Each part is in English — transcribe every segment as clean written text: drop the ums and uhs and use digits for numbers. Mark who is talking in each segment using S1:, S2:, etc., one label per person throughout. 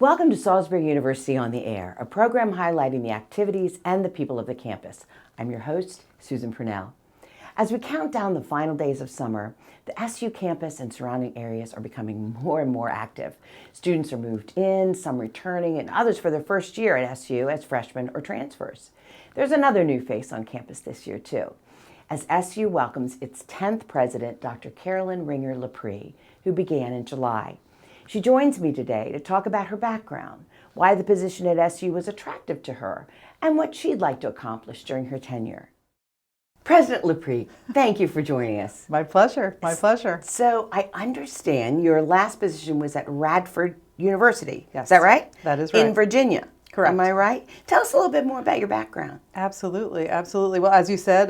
S1: Welcome to Salisbury University on the Air, a program highlighting the activities and the people of the campus. I'm your host, Susan Purnell. As we count down the final days of summer, the SU campus and surrounding areas are becoming more and more active. Students are moved in, some returning, and others for their first year at SU as freshmen or transfers. There's another new face on campus this year, too, as SU welcomes its 10th president, Dr. Carolyn Lepre, who began in July. She joins me today to talk about her background, why the position at SU was attractive to her, and what she'd like to accomplish during her tenure. President Lepre, thank you for joining us.
S2: My pleasure, my pleasure.
S1: So I understand your last position was at Radford University.
S2: Yes.
S1: Is that right?
S2: That is right.
S1: In Virginia.
S2: Correct.
S1: Am I right? Tell us a little bit more about your background.
S2: Absolutely, absolutely. Well, as you said,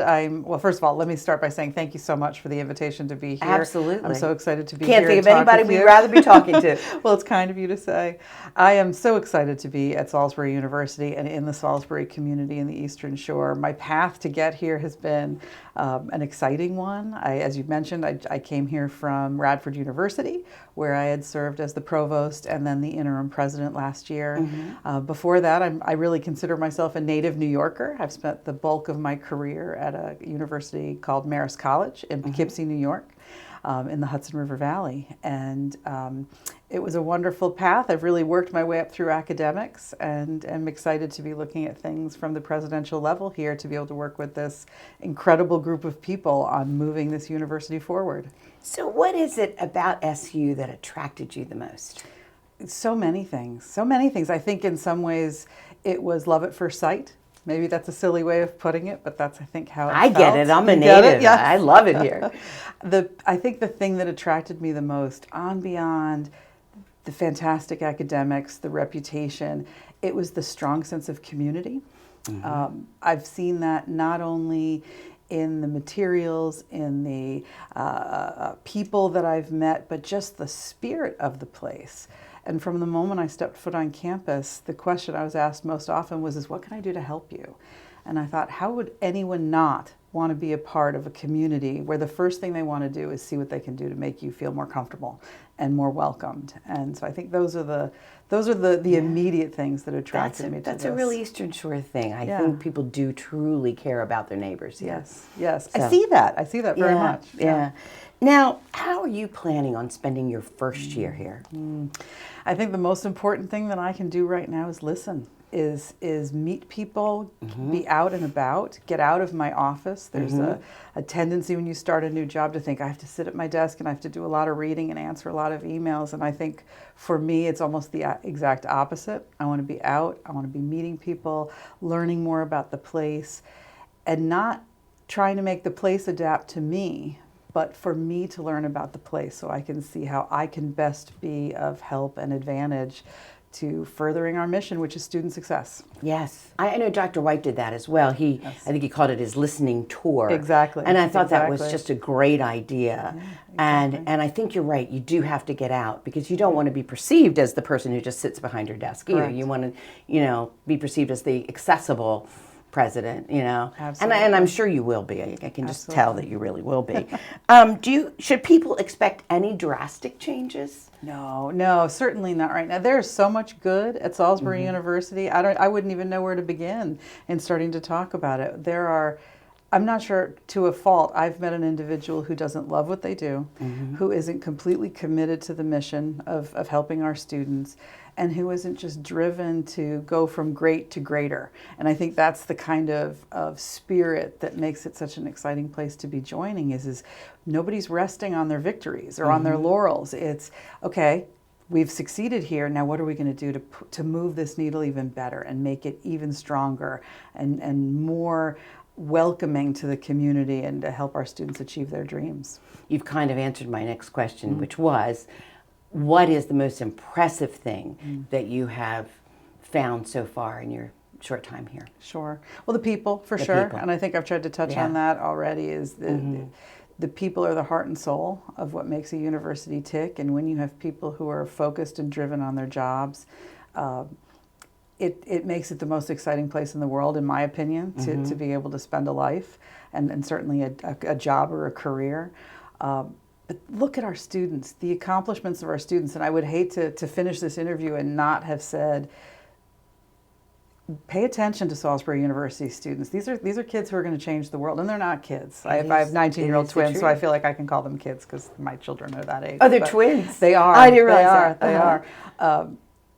S2: first of all, let me start by saying thank you so much for the invitation to be here.
S1: Absolutely.
S2: I'm so excited to be
S1: Can't
S2: here.
S1: Can't think of anybody we'd rather be talking to.
S2: Well, it's kind of you to say. I am so excited to be at Salisbury University and in the Salisbury community in the Eastern Shore. My path to get here has been an exciting one. As you mentioned, I came here from Radford University, where I had served as the provost and then the interim president last year. Mm-hmm. Before that, I really consider myself a native New Yorker. I've spent the bulk of my career at a university called Marist College in Poughkeepsie, New York, in the Hudson River Valley. And it was a wonderful path. I've really worked my way up through academics and am excited to be looking at things from the presidential level here to be able to work with this incredible group of people on moving this university forward.
S1: So what is it about SU that attracted you the most?
S2: So many things, so many things. I think in some ways it was love at first sight. Maybe that's a silly way of putting it, but that's, I think, how it felt.
S1: Get it. I'm a native. Yes. I love it here.
S2: I think the thing that attracted me the most, on beyond the fantastic academics, the reputation, it was the strong sense of community. Mm-hmm. I've seen that not only in the materials, in the people that I've met, but just the spirit of the place. And from the moment I stepped foot on campus, the question I was asked most often was, what can I do to help you? And I thought, how would anyone not want to be a part of a community where the first thing they want to do is see what they can do to make you feel more comfortable and more welcomed? And so I think those are the immediate things that attracted me to this.
S1: That's a really Eastern Shore thing. I think people do truly care about their neighbors here.
S2: Yes.
S1: So,
S2: I see that very much.
S1: Yeah. Now, how are you planning on spending your first year here?
S2: I think the most important thing that I can do right now is listen. Is meet people, be out and about, get out of my office. There's a tendency when you start a new job to think I have to sit at my desk and I have to do a lot of reading and answer a lot of emails. And I think for me, it's almost the exact opposite. I want to be out. I want to be meeting people, learning more about the place, and not trying to make the place adapt to me, but for me to learn about the place so I can see how I can best be of help and advantage to furthering our mission, which is student success.
S1: Yes. I know Dr. White did that as well. I think he called it his listening tour.
S2: Exactly.
S1: And I thought that was just a great idea.
S2: Yeah, exactly.
S1: And I think you're right. You do have to get out because you don't want to be perceived as the person who just sits behind your desk either. You want to, be perceived as the accessible president,
S2: Absolutely.
S1: And I'm sure you will be. I can just tell that you really will be. Should people expect any drastic changes?
S2: No, certainly not right now. There's so much good at Salisbury University. I wouldn't even know where to begin in starting to talk about it. I'm not sure, to a fault, I've met an individual who doesn't love what they do, who isn't completely committed to the mission of helping our students, and who isn't just driven to go from great to greater. And I think that's the kind of spirit that makes it such an exciting place to be joining, is nobody's resting on their victories or on their laurels. It's, okay, we've succeeded here, now what are we going to do to move this needle even better and make it even stronger and more welcoming to the community and to help our students achieve their dreams.
S1: You've kind of answered my next question, which was, what is the most impressive thing that you have found so far in your short time here?
S2: Sure. Well, the people, for sure. People. And I think I've tried to touch on that already, is the people are the heart and soul of what makes a university tick. And when you have people who are focused and driven on their jobs, it makes it the most exciting place in the world, in my opinion, to be able to spend a life and certainly a job or a career. But look at our students, the accomplishments of our students. And I would hate to finish this interview and not have said, pay attention to Salisbury University students. These are kids who are going to change the world, and they're not kids. I have 19-year-old twins, so I feel like I can call them kids because my children are that age.
S1: Oh, they're twins.
S2: They are.
S1: I didn't realize that.
S2: They are.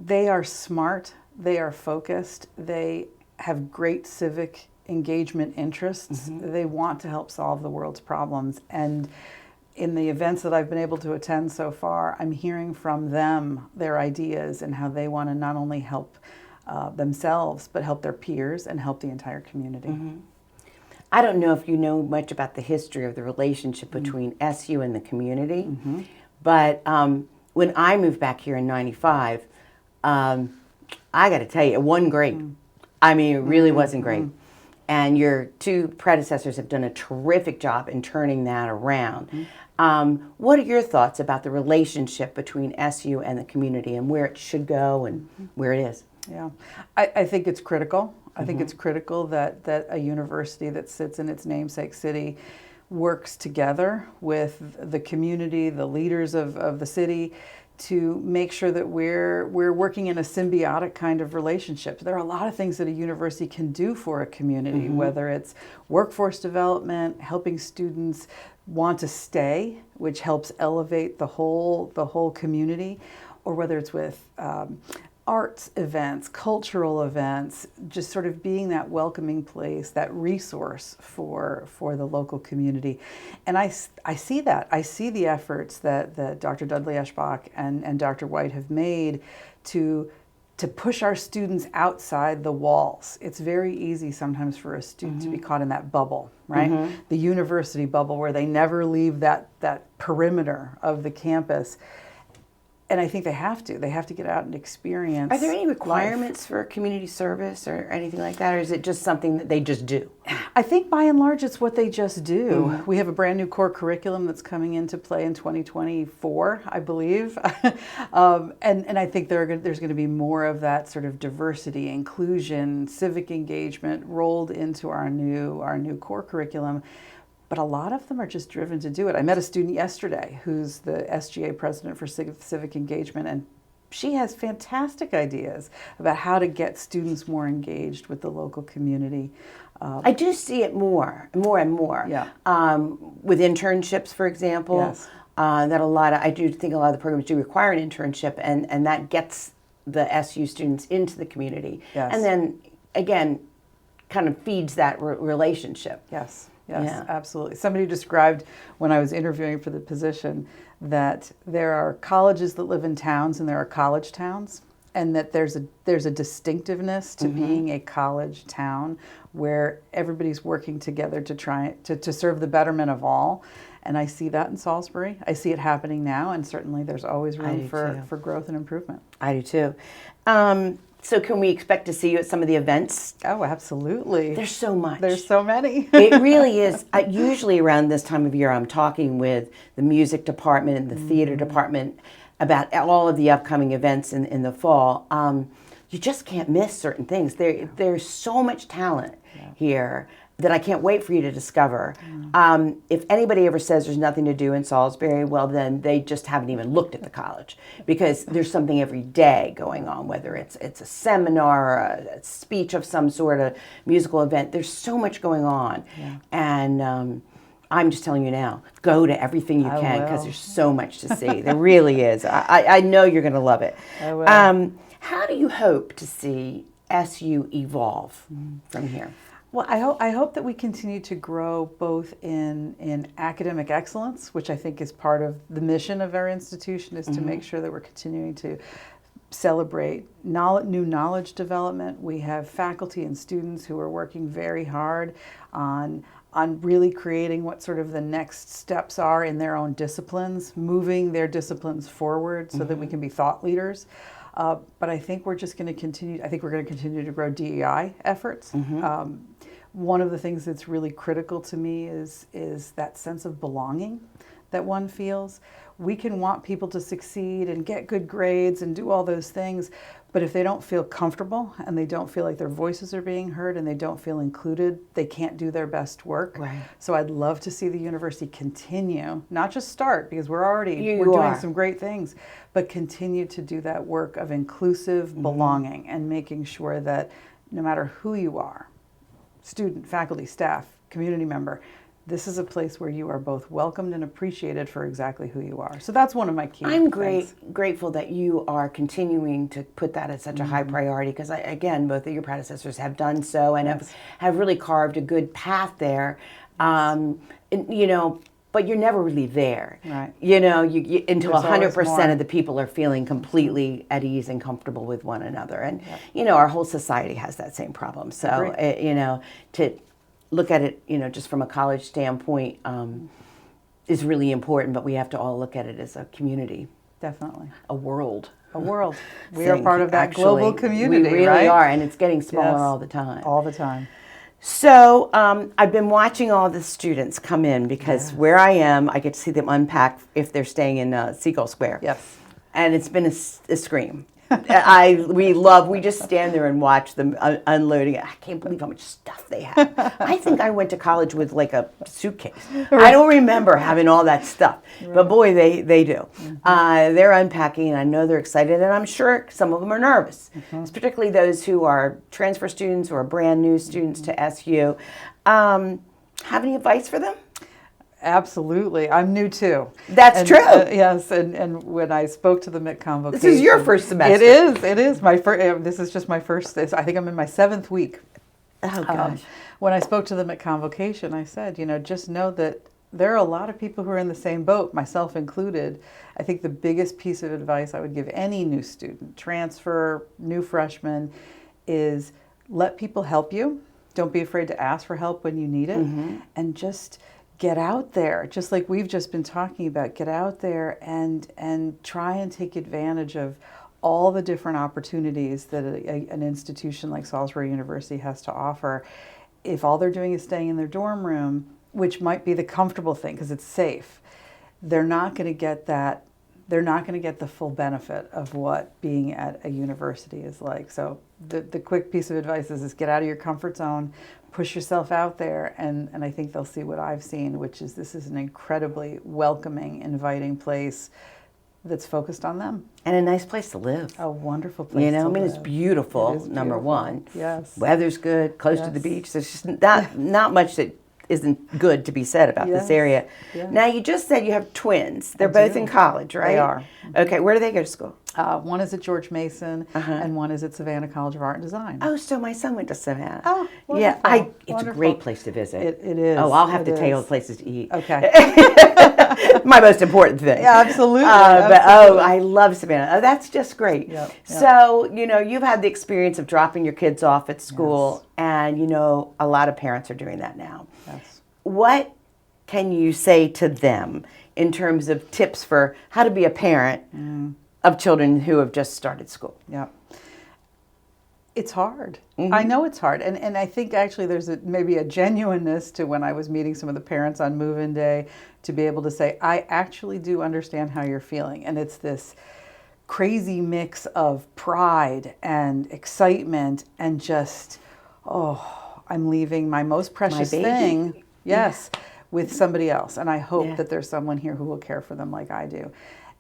S2: They are smart. They are focused. They have great civic engagement interests. They want to help solve the world's problems. And in the events that I've been able to attend so far, I'm hearing from them their ideas and how they want to not only help themselves, but help their peers and help the entire community.
S1: I don't know if you know much about the history of the relationship between SU and the community, but when I moved back here in '95, I got to tell you, it wasn't great. I mean, it really wasn't great. And your two predecessors have done a terrific job in turning that around. What are your thoughts about the relationship between SU and the community and where it should go and where it is?
S2: Yeah, I think it's critical. I think it's critical that a university that sits in its namesake city works together with the community, the leaders of the city, to make sure that we're working in a symbiotic kind of relationship. There are a lot of things that a university can do for a community, whether it's workforce development, helping students want to stay, which helps elevate the whole community, or whether it's with arts events, cultural events, just sort of being that welcoming place, that resource for the local community. And I see that. I see the efforts that Dr. Dudley Eschbach and Dr. White have made to push our students outside the walls. It's very easy sometimes for a student to be caught in that bubble, right? The university bubble where they never leave that perimeter of the campus. And I think they have to. They have to get out and experience.
S1: Are there any requirements
S2: life.
S1: for community service or anything like that, or is it just something that they just do?
S2: I think by and large it's what they just do. We have a brand new core curriculum that's coming into play in 2024, I believe. And I think there's going to be more of that sort of diversity, inclusion, civic engagement rolled into our new core curriculum. But a lot of them are just driven to do it. I met a student yesterday who's the SGA president for civic engagement, and she has fantastic ideas about how to get students more engaged with the local community.
S1: I do see it more and more.
S2: Yeah.
S1: With internships, for example,
S2: Yes.
S1: I do think a lot of the programs do require an internship, and that gets the SU students into the community.
S2: Yes.
S1: And then, again, kind of feeds that relationship.
S2: Yes,
S1: Yeah.
S2: absolutely. Somebody described when I was interviewing for the position that there are colleges that live in towns and there are college towns, and that there's a distinctiveness to being a college town where everybody's working together to try to serve the betterment of all. And I see that in Salisbury. I see it happening now, and certainly there's always room for growth and improvement.
S1: I do too. So can we expect to see you at some of the events?
S2: Oh, absolutely.
S1: There's so much.
S2: There's so many.
S1: It really is. Usually around this time of year, I'm talking with the music department and the theater department about all of the upcoming events in the fall. You just can't miss certain things. There's so much talent here that I can't wait for you to discover. If anybody ever says there's nothing to do in Salisbury, well, then they just haven't even looked at the college, because there's something every day going on, whether it's a seminar, a speech of some sort, a musical event. There's so much going on.
S2: Yeah.
S1: And I'm just telling you now, go to everything you can, because
S2: will.
S1: there's so much to see. There really is. I know you're going to love it.
S2: I will.
S1: How do you hope to see SU evolve from here?
S2: Well, I hope that we continue to grow both in academic excellence, which I think is part of the mission of our institution, is to make sure that we're continuing to celebrate new knowledge development. We have faculty and students who are working very hard on really creating what sort of the next steps are in their own disciplines, moving their disciplines forward so that we can be thought leaders. But I think we're just going to continue. I think we're going to continue to grow DEI efforts. One of the things that's really critical to me is that sense of belonging that one feels. we can want people to succeed and get good grades and do all those things, but if they don't feel comfortable and they don't feel like their voices are being heard and they don't feel included, they can't do their best work.
S1: Right.
S2: So I'd love to see the university continue, not just start, because we're
S1: You
S2: doing
S1: are.
S2: some great things, but continue to do that work of inclusive belonging and making sure that no matter who you are, student, faculty, staff, community member, this is a place where you are both welcomed and appreciated for exactly who you are. So that's one of my key
S1: I'm
S2: things.
S1: grateful that you are continuing to put that as such a high priority, because again, both of your predecessors have done so and have really carved a good path there. And, you know, but you're never really there.
S2: Right.
S1: You know, you until
S2: There's always
S1: 100%
S2: more.
S1: of the people are feeling completely at ease and comfortable with one another. And, you know, our whole society has that same problem. So, you know, to look at it, you know, just from a college standpoint is really important, but we have to all look at it as a community,
S2: Definitely.
S1: a world.
S2: A world. We are
S1: thing.
S2: part of that
S1: Actually,
S2: global community,
S1: We really
S2: right?
S1: are, and it's getting smaller
S2: Yes.
S1: all the time.
S2: All the time.
S1: So I've been watching all the students come in because where I am, I get to see them unpack if they're staying in Seagull Square.
S2: Yes.
S1: And it's been a scream. We just stand there and watch them unloading it. I can't believe how much stuff they have. I think I went to college with like a suitcase. I don't remember having all that stuff, but boy, they do. They're unpacking, and I know they're excited, and I'm sure some of them are nervous. It's particularly those who are transfer students or brand new students to SU. Have any advice for them?
S2: Absolutely. I'm new too.
S1: That's true.
S2: Yes, and when I spoke to them at convocation.
S1: This is your first semester.
S2: It is. My first. This is just my first. I think I'm in my 7th week.
S1: Oh, gosh.
S2: When I spoke to them at convocation, I said, you know, just know that there are a lot of people who are in the same boat, myself included. I think the biggest piece of advice I would give any new student, transfer, new freshman, is let people help you. Don't be afraid to ask for help when you need it. And just get out there, just like we've just been talking about. Get out there and try and take advantage of all the different opportunities that an institution like Salisbury University has to offer. If all they're doing is staying in their dorm room, which might be the comfortable thing because it's safe, they're not going to get that. They're not going to get the full benefit of what being at a university is like. So the quick piece of advice is get out of your comfort zone, push yourself out there, and I think they'll see what I've seen, which is this is an incredibly welcoming, inviting place that's focused on them.
S1: And a nice place to live.
S2: A wonderful place
S1: You know,
S2: to
S1: I mean,
S2: live.
S1: it's beautiful,
S2: It is
S1: number
S2: beautiful.
S1: one.
S2: Yes.
S1: Weather's good, close to the
S2: Yes.
S1: beach. There's just not much that isn't good to be said about this
S2: Yes.
S1: area.
S2: Yes.
S1: Now, you just said you have twins. They're both
S2: do.
S1: in college, right?
S2: They are.
S1: Okay, where do they go to school?
S2: One is at George Mason, and one is at Savannah College of Art and Design.
S1: Oh, so my son went to Savannah.
S2: Oh,
S1: yeah.
S2: wonderful,
S1: It's a
S2: wonderful.
S1: great place to visit.
S2: It is.
S1: Oh, I'll have
S2: It
S1: to tell you all
S2: is.
S1: the places to eat.
S2: Okay.
S1: My most important thing.
S2: Yeah, absolutely.
S1: But
S2: absolutely.
S1: I love Savannah. Oh, that's just great.
S2: Yep, yep.
S1: So, you know, you've had the experience of dropping your kids off at school, and, you know, a lot of parents are doing that now.
S2: Yes.
S1: What can you say to them in terms of tips for how to be a parent of children who have just started school?
S2: Yeah. It's hard. I know it's hard. And I think actually there's maybe a genuineness to when I was meeting some of the parents on move-in day to be able to say, I actually do understand how you're feeling. And it's this crazy mix of pride and excitement and just, oh, I'm leaving my most precious
S1: baby.
S2: thing, yes, with somebody else. And I hope that there's someone here who will care for them like I do.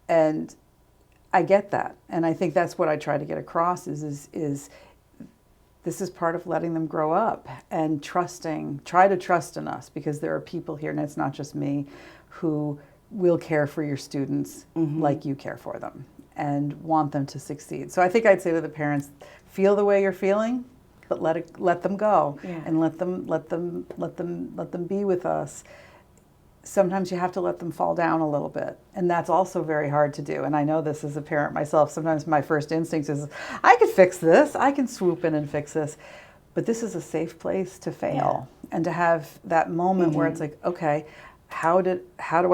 S2: And I get that. And I think that's what I try to get across is this is part of letting them grow up and try to trust in us, because there are people here, and it's not just me, who will care for your students like you care for them and want them to succeed. So I think I'd say to the parents, feel the way you're feeling, but let them go and let them be with us. Sometimes you have to let them fall down a little bit. And that's also very hard to do. And I know this as a parent myself. Sometimes my first instinct is, I could fix this. I can swoop in and fix this. But this is a safe place to fail and to have that moment where it's like, okay, how do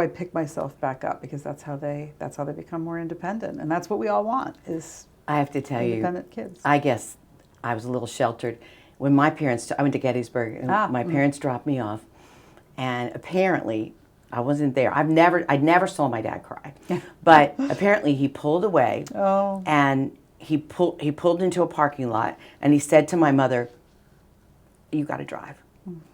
S2: I pick myself back up? Because that's how they become more independent. And that's what we all want, is
S1: I have to tell you,
S2: independent kids.
S1: I guess I was a little sheltered when I went to Gettysburg, and my parents dropped me off, and apparently I wasn't there. I never saw my dad cry, but apparently he pulled away,
S2: Oh.
S1: and he pulled into a parking lot, and he said to my mother, "You got to drive.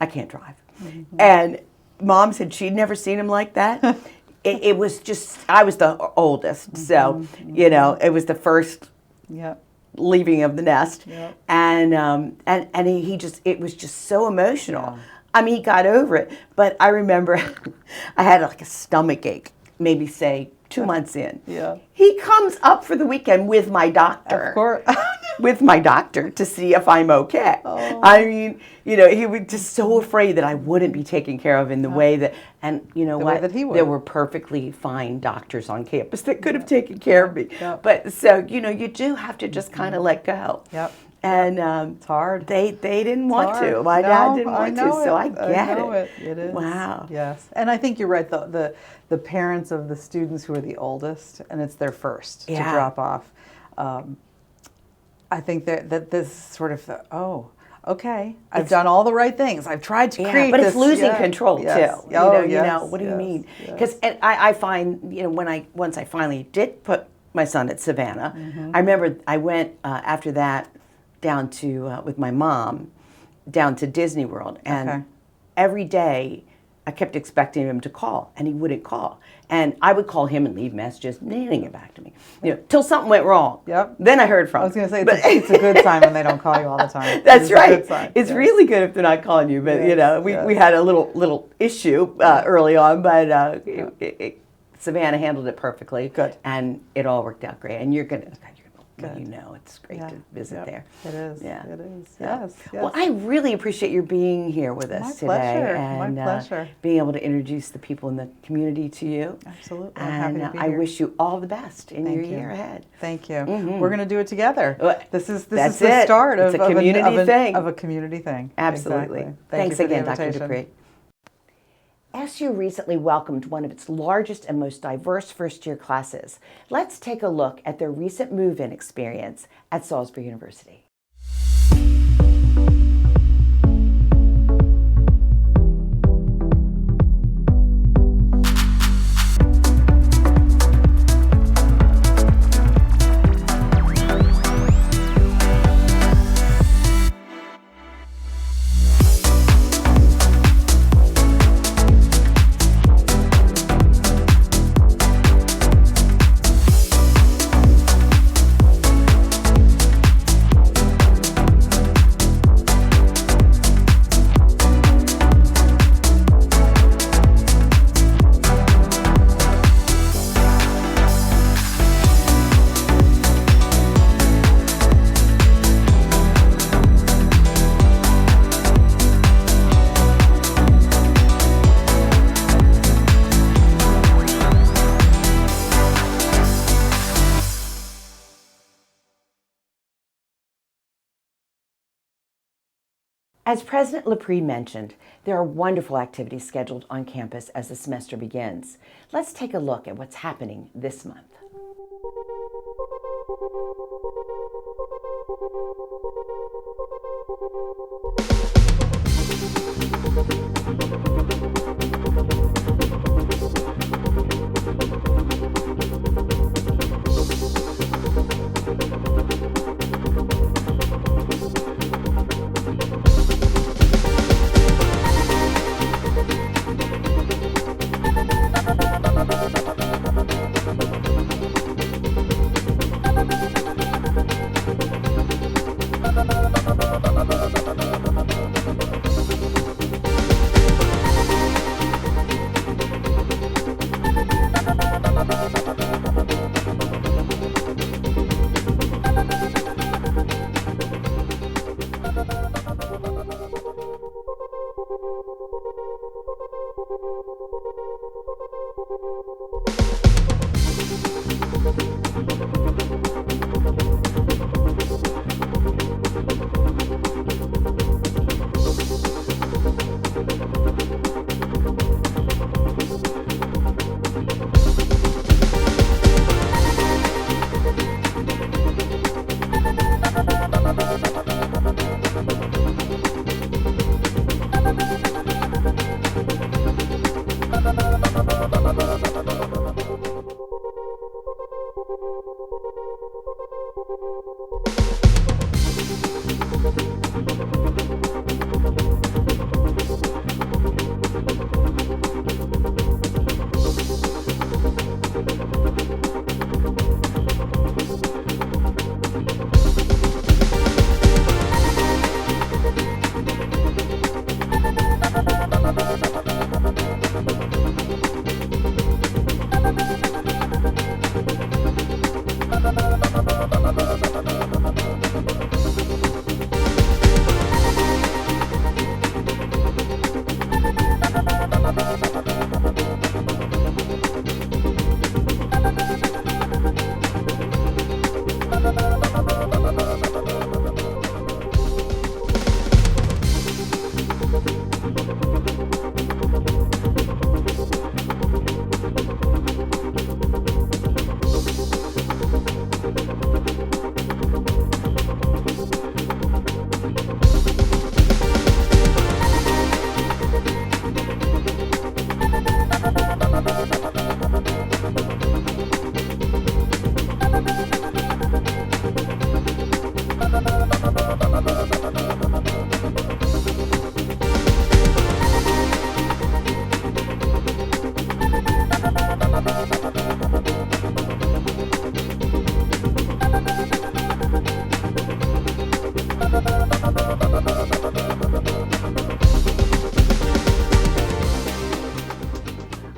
S1: I can't drive." Mm-hmm. And Mom said she'd never seen him like that. It was just, I was the oldest, so you know, it was the first.
S2: Yep.
S1: Leaving of the nest,
S2: Yep.
S1: and he just, it was just so emotional.
S2: Yeah.
S1: I mean, he got over it, but I remember I had like a stomach ache, maybe say 2 months in.
S2: Yeah.
S1: He comes up for the weekend with my doctor.
S2: Of course.
S1: With my doctor to see if I'm okay.
S2: Oh.
S1: I mean, you know, he was just so afraid that I wouldn't be taken care of in the way that, and you know
S2: The way
S1: what?
S2: that he would.
S1: There were perfectly fine doctors on campus that could have taken care of me.
S2: Yep.
S1: But so, you know, you do have to just kind of let go.
S2: Yep.
S1: And
S2: It's hard.
S1: they didn't want to.
S2: Hard.
S1: My
S2: No,
S1: dad didn't want to,
S2: know
S1: so
S2: it.
S1: I get
S2: I know it. It is.
S1: Wow.
S2: Yes. And I think you're right. The parents of the students who are the oldest, and it's their first
S1: Yeah.
S2: to drop off. I think that this sort of okay, I've done all the right things. I've tried to create
S1: but
S2: this.
S1: it's losing control
S2: yes.
S1: too.
S2: Oh,
S1: You know,
S2: yes,
S1: what do you
S2: yes,
S1: mean?
S2: yes.
S1: Because I find, you know, once I finally did put my son at Savannah, I remember I went after that down to with my mom down to Disney World, and
S2: Okay.
S1: every day I kept expecting him to call, and he wouldn't call. And I would call him and leave messages, and he didn't get back to me. You know, till something went wrong.
S2: Yep.
S1: Then I heard from
S2: I was
S1: him.
S2: going to say it's a good sign when they don't call you all the time.
S1: That's
S2: It's a
S1: right.
S2: good sign.
S1: It's
S2: Yes.
S1: really good if they're not calling you. But you
S2: Yes,
S1: know, we
S2: yes.
S1: had a little issue early on, but Savannah handled it perfectly.
S2: Good.
S1: And it all worked out great. And you're gonna
S2: Good.
S1: you know, it's great
S2: Yeah.
S1: to visit
S2: Yep.
S1: there.
S2: It is.
S1: Yeah.
S2: It is.
S1: Yeah.
S2: Yes. Yes.
S1: Well, I really appreciate your being here with us
S2: My
S1: today,
S2: pleasure.
S1: and
S2: My pleasure.
S1: being able to introduce the people in the community to you.
S2: Absolutely. I'm
S1: And
S2: happy to be
S1: I
S2: here.
S1: wish you all the best in
S2: Thank
S1: your
S2: you.
S1: year ahead.
S2: Thank you.
S1: Mhm.
S2: We're going to do it together.
S1: Well,
S2: This is
S1: that's
S2: the
S1: it.
S2: start
S1: It's
S2: of
S1: a community thing.
S2: Of a community thing.
S1: Absolutely.
S2: Exactly.
S1: Thanks
S2: you for the
S1: again, Dr.
S2: invitation.
S1: Dupree. SU recently welcomed one of its largest and most diverse first-year classes. Let's take a look at their recent move-in experience at Salisbury University. As President Lepre mentioned, there are wonderful activities scheduled on campus as the semester begins. Let's take a look at what's happening this month.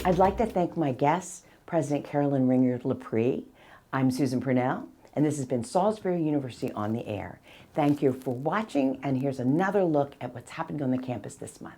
S1: I'd like to thank my guests, President Carolyn Lepre. I'm Susan Purnell, and this has been Salisbury University on the Air. Thank you for watching, and here's another look at what's happening on the campus this month.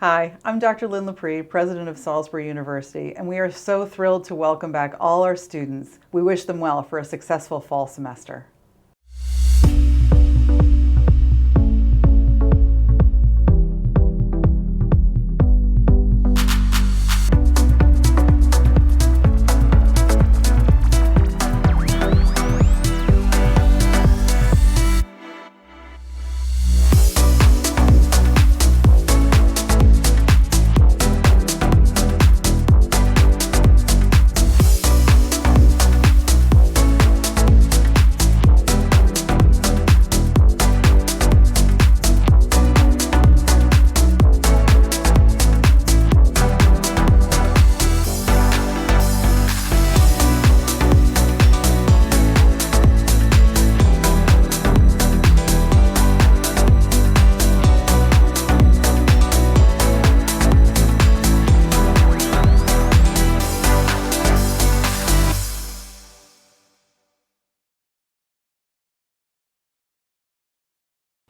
S2: Hi, I'm Dr. Lynn Lepre, President of Salisbury University, and we are so thrilled to welcome back all our students. We wish them well for a successful fall semester.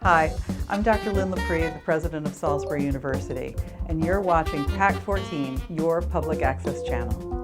S2: Hi, I'm Dr. Lynn Lepre, the President of Salisbury University, and you're watching PAC 14, your public access channel.